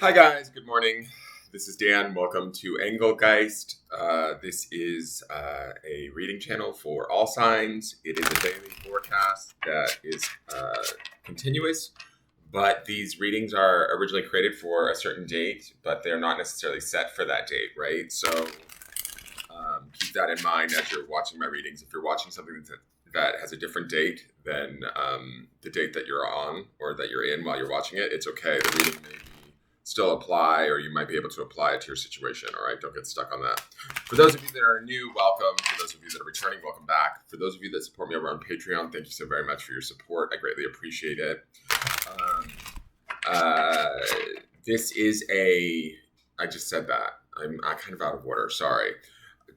Hi guys, good morning. This is Dan. Welcome to Engelgeist. This is a reading channel for all signs. It is a daily forecast that is continuous, but these readings are originally created for a certain date, but they're not necessarily set for that date, right? So keep that in mind as you're watching my readings. If you're watching something that has a different date than the date that you're on or that you're in while you're watching it, it's okay. The reading may be still apply, or you might be able to apply it to your situation. All right, don't get stuck on that. For those of you that are new, welcome. For those of you that are returning, welcome back. For those of you that support me over on Patreon, thank you so very much for your support. I greatly appreciate it. This is I just said that. I'm kind of out of order. Sorry.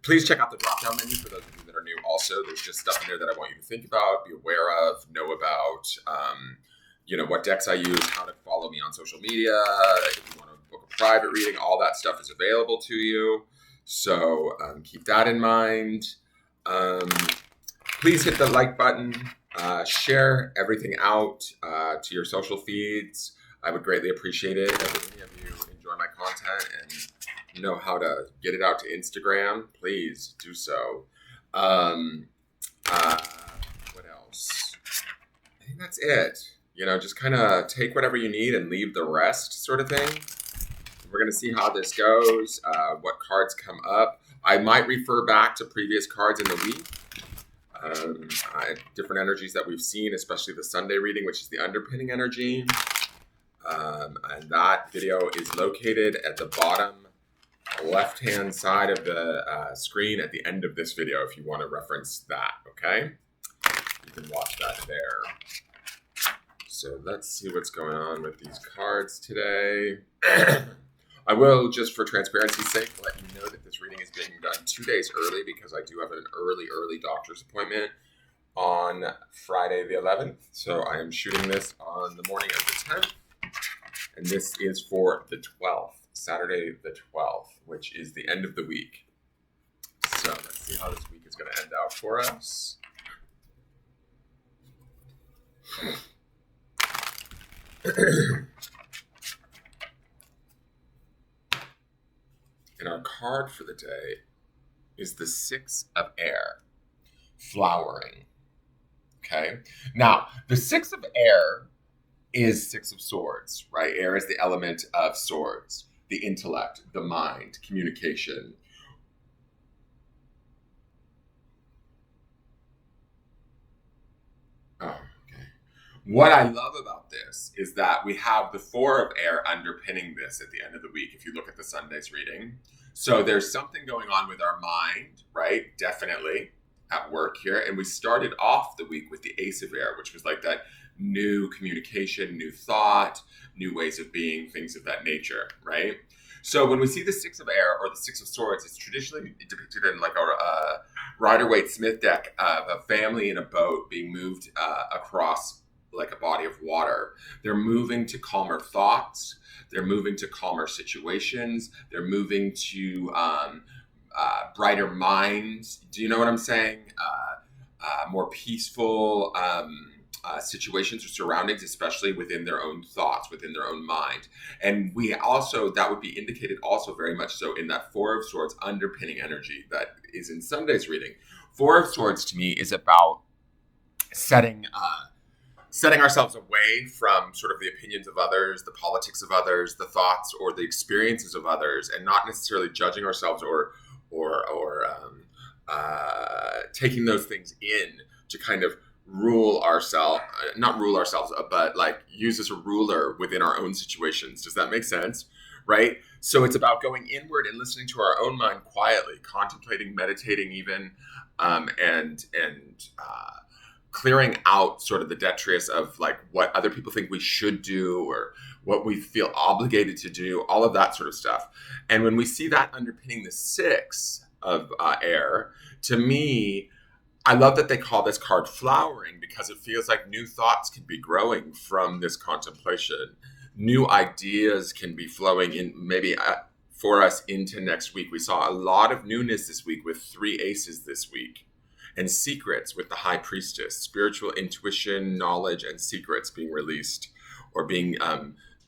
Please check out the drop-down menu for those of you that are new. Also, there's just stuff in there that I want you to think about, be aware of, know about. What decks I use, how to follow me on social media, if you want to book a private reading, all that stuff is available to you. So keep that in mind. Please hit the like button, share everything out to your social feeds. I would greatly appreciate it if any of you enjoy my content and know how to get it out to Instagram. Please do so. What else? I think that's it. Just kind of take whatever you need and leave the rest, sort of thing. We're going to see how this goes, what cards come up. I might refer back to previous cards in the week, different energies that we've seen, especially the Sunday reading, which is the underpinning energy. And that video is located at the bottom left-hand side of the screen at the end of this video if you want to reference that, okay? You can watch that there. So let's see what's going on with these cards today. I will, just for transparency's sake, let you know that this reading is being done 2 days early because I do have an early doctor's appointment on Friday the 11th. So I am shooting this on the morning of the 10th. And this is for the 12th, Saturday the 12th, which is the end of the week. So let's see how this week is going to end out for us. And our card for the day is the Six of Air, flowering. Okay. Now, the Six of Air is Six of Swords, right? Air is the element of swords, the intellect, the mind, communication. Oh. What I love about this is that we have the Four of Air underpinning this at the end of the week, if you look at the Sunday's reading. So there's something going on with our mind, right? Definitely at work here. And we started off the week with the Ace of Air, which was like that new communication, new thought, new ways of being, things of that nature, right? So when we see the Six of Air or the Six of Swords, it's traditionally depicted in like a Rider-Waite-Smith deck of a family in a boat being moved across like a body of water. They're moving to calmer thoughts. They're moving to calmer situations. They're moving to brighter minds. Do you know what I'm saying? More peaceful situations or surroundings, especially within their own thoughts, within their own mind. And we also, that would be indicated also very much so in that Four of Swords underpinning energy that is in Sunday's reading. Four of Swords to me is about setting ourselves away from sort of the opinions of others, the politics of others, the thoughts or the experiences of others, and not necessarily judging ourselves or taking those things in to kind of not rule ourselves, but like use as a ruler within our own situations. Does that make sense? Right? So it's about going inward and listening to our own mind quietly, contemplating, meditating even, and clearing out sort of the detritus of like what other people think we should do or what we feel obligated to do, all of that sort of stuff. And when we see that underpinning the Six of Air, to me, I love that they call this card flowering because it feels like new thoughts can be growing from this contemplation. New ideas can be flowing in maybe for us into next week. We saw a lot of newness this week with 3 aces this week. And secrets with the High Priestess, spiritual intuition, knowledge, and secrets being released or being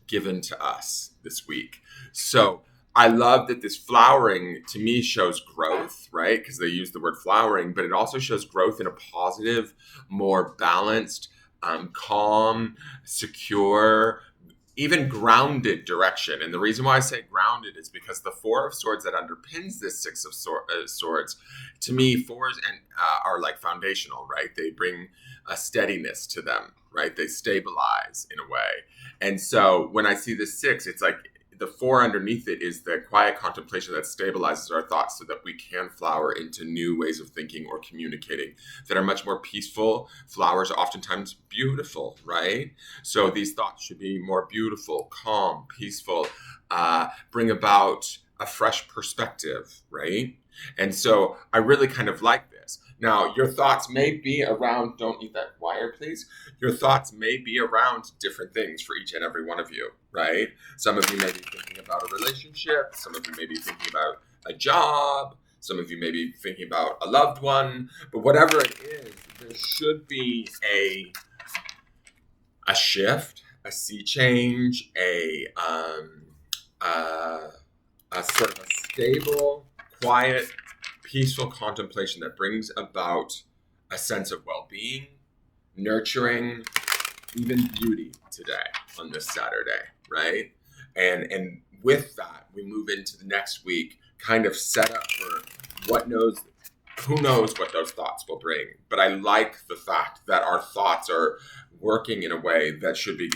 given to us this week. So I love that this flowering to me shows growth, right? Because they use the word flowering, but it also shows growth in a positive, more balanced, calm, secure, even grounded direction. And the reason why I say grounded is because the Four of Swords that underpins this Six of Swords, to me, fours and are like foundational, right? They bring a steadiness to them, right? They stabilize in a way. And so when I see the six, it's like the four underneath it is the quiet contemplation that stabilizes our thoughts so that we can flower into new ways of thinking or communicating that are much more peaceful. Flowers are oftentimes beautiful, right? So these thoughts should be more beautiful, calm, peaceful, bring about a fresh perspective, right? And so I really kind of like this. Now, your thoughts may be around, don't eat that wire, please. Your thoughts may be around different things for each and every one of you, right? Some of you may be thinking about a relationship. Some of you may be thinking about a job. Some of you may be thinking about a loved one. But whatever it is, there should be a shift, a sea change, a sort of a stable, quiet, peaceful contemplation that brings about a sense of well-being, nurturing, even beauty today on this Saturday, right? And with that, we move into the next week, kind of set up for who knows what those thoughts will bring. But I like the fact that our thoughts are working in a way that should be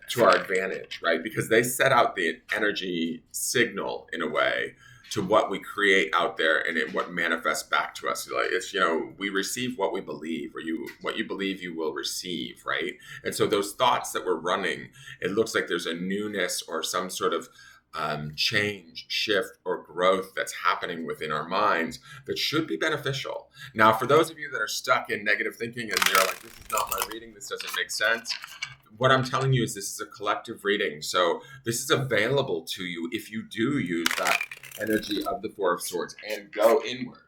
to our advantage, right? Because they set out the energy signal in a way to what we create out there and what manifests back to us. Like it's, we receive what we believe, or what you believe you will receive, right? And so those thoughts that we're running, it looks like there's a newness or some sort of change, shift, or growth that's happening within our minds that should be beneficial. Now, for those of you that are stuck in negative thinking and you're like, this is not my reading, this doesn't make sense, what I'm telling you is this is a collective reading. So this is available to you if you do use that energy of the Four of Swords and go inward.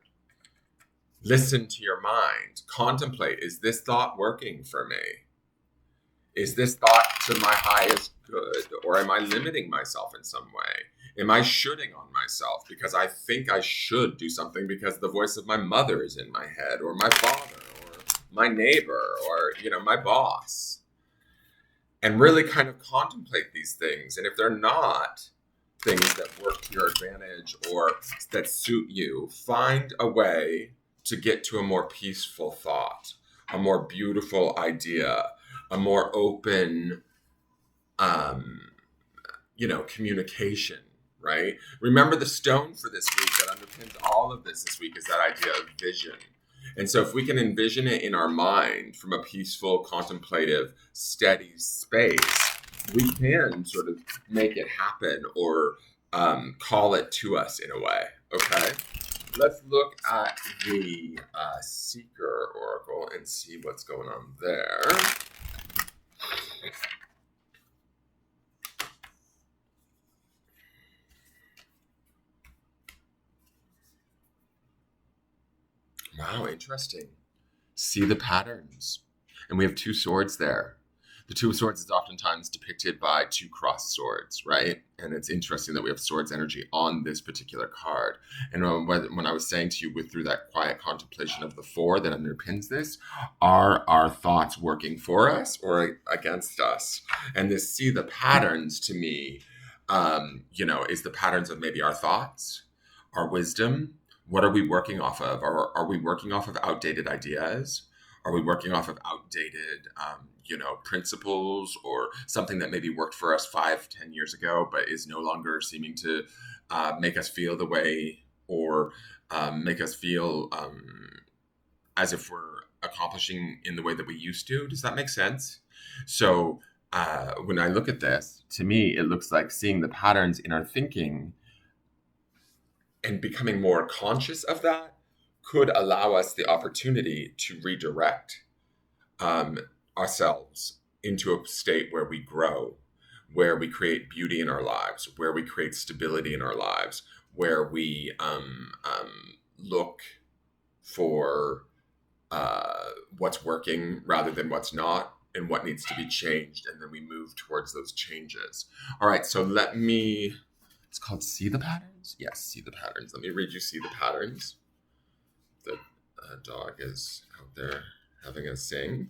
Listen to your mind. Contemplate, is this thought working for me? Is this thought to my highest good? Or am I limiting myself in some way? Am I shoulding on myself because I think I should do something because the voice of my mother is in my head, or my father, or my neighbor, or, my boss? And really kind of contemplate these things. And if they're not things that work to your advantage or that suit you, find a way to get to a more peaceful thought, a more beautiful idea, a more open, communication, right? Remember, the stone for this week that underpins all of this week is that idea of vision. And so if we can envision it in our mind from a peaceful, contemplative, steady space, we can sort of make it happen or call it to us in a way, okay? Let's look at the Seeker Oracle and see what's going on there. Wow, interesting. See the patterns. And we have two swords there. The Two of Swords is oftentimes depicted by two crossed swords, right? And it's interesting that we have swords energy on this particular card. And when I was saying to you through that quiet contemplation of the four that underpins this, are our thoughts working for us or against us? And this see the patterns to me, is the patterns of maybe our thoughts, our wisdom. What are we working off of? Are we working off of outdated ideas? Are we working off of outdated, principles, or something that maybe worked for us 5-10 years ago, but is no longer seeming to make us feel the way, or make us feel as if we're accomplishing in the way that we used to? Does that make sense? So when I look at this, to me, it looks like seeing the patterns in our thinking and becoming more conscious of that could allow us the opportunity to redirect ourselves into a state where we grow, where we create beauty in our lives, where we create stability in our lives, where we look for what's working rather than what's not, and what needs to be changed, and then we move towards those changes. All right, so it's called See the Patterns? Yes, See the Patterns. Let me read you See the Patterns. The dog is out there having a sing.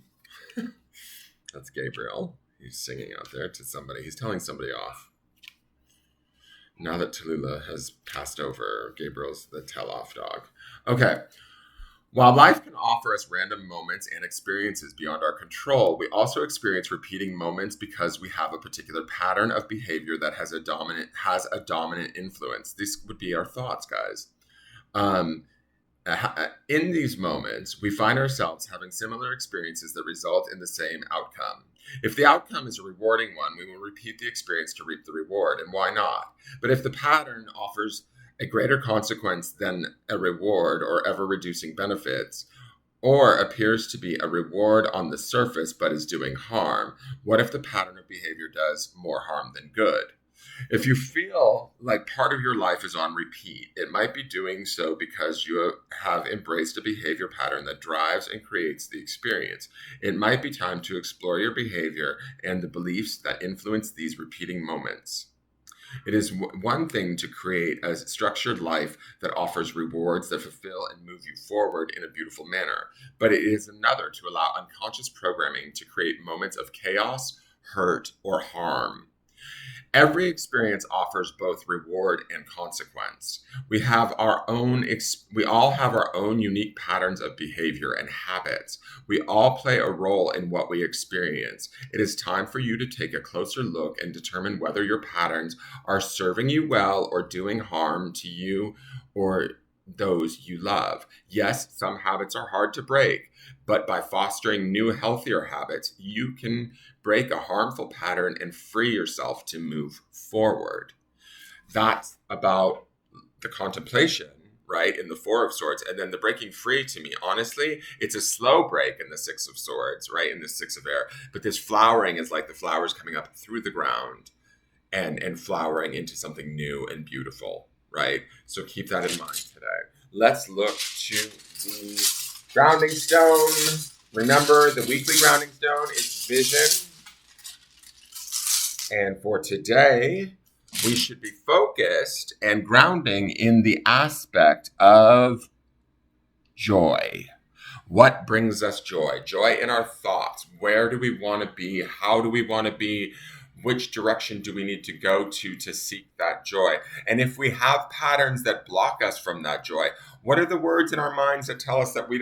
That's Gabriel. He's singing out there to somebody. He's telling somebody off. Now that Tallulah has passed over, Gabriel's the tell-off dog. Okay. While life can offer us random moments and experiences beyond our control, we also experience repeating moments because we have a particular pattern of behavior that has a dominant influence. These would be our thoughts, guys. In these moments, we find ourselves having similar experiences that result in the same outcome. If the outcome is a rewarding one, we will repeat the experience to reap the reward, and why not? But if the pattern offers a greater consequence than a reward or ever-reducing benefits, or appears to be a reward on the surface but is doing harm, what if the pattern of behavior does more harm than good? If you feel like part of your life is on repeat, it might be doing so because you have embraced a behavior pattern that drives and creates the experience. It might be time to explore your behavior and the beliefs that influence these repeating moments. It is one thing to create a structured life that offers rewards that fulfill and move you forward in a beautiful manner, but it is another to allow unconscious programming to create moments of chaos, hurt, or harm. Every experience offers both reward and consequence. We all have our own unique patterns of behavior and habits. We all play a role in what we experience. It is time for you to take a closer look and determine whether your patterns are serving you well or doing harm to you or those you love. Yes, some habits are hard to break, but by fostering new, healthier habits, you can break a harmful pattern and free yourself to move forward. That's about the contemplation, right, in the Four of Swords. And then the breaking free, to me, honestly, it's a slow break in the Six of Swords, right, in the Six of Air. But this flowering is like the flowers coming up through the ground and flowering into something new and beautiful, right? So keep that in mind today. Let's look to the grounding stone. Remember, the weekly grounding stone is vision. And for today, we should be focused and grounding in the aspect of joy. What brings us joy? Joy in our thoughts. Where do we want to be? How do we want to be? Which direction do we need to go to seek that joy? And if we have patterns that block us from that joy, what are the words in our minds that tell us that we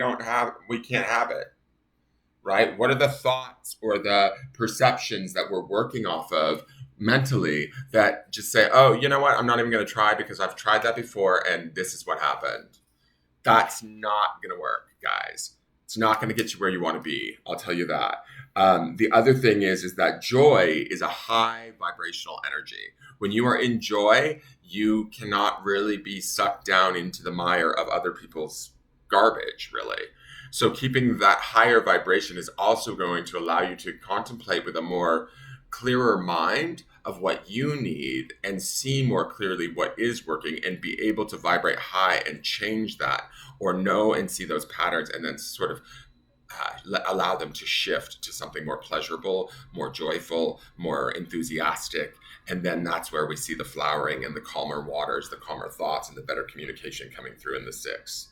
can't have it? Right? What are the thoughts or the perceptions that we're working off of mentally that just say, oh, you know what? I'm not even going to try because I've tried that before and this is what happened. That's not going to work, guys. It's not going to get you where you want to be. I'll tell you that. The other thing is that joy is a high vibrational energy. When you are in joy, you cannot really be sucked down into the mire of other people's garbage, really. So keeping that higher vibration is also going to allow you to contemplate with a more clearer mind of what you need and see more clearly what is working and be able to vibrate high and change that or know and see those patterns and then sort of allow them to shift to something more pleasurable, more joyful, more enthusiastic. And then that's where we see the flowering and the calmer waters, the calmer thoughts, and the better communication coming through in the Six.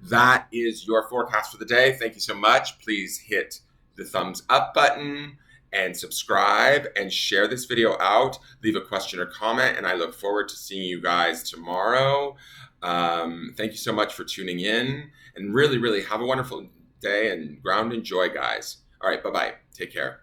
That is your forecast for the day. Thank you so much. Please hit the thumbs up button and subscribe and share this video out. Leave a question or comment, and I look forward to seeing you guys tomorrow. Thank you so much for tuning in, and really, really have a wonderful day and ground and joy, guys. All right, bye-bye. Take care.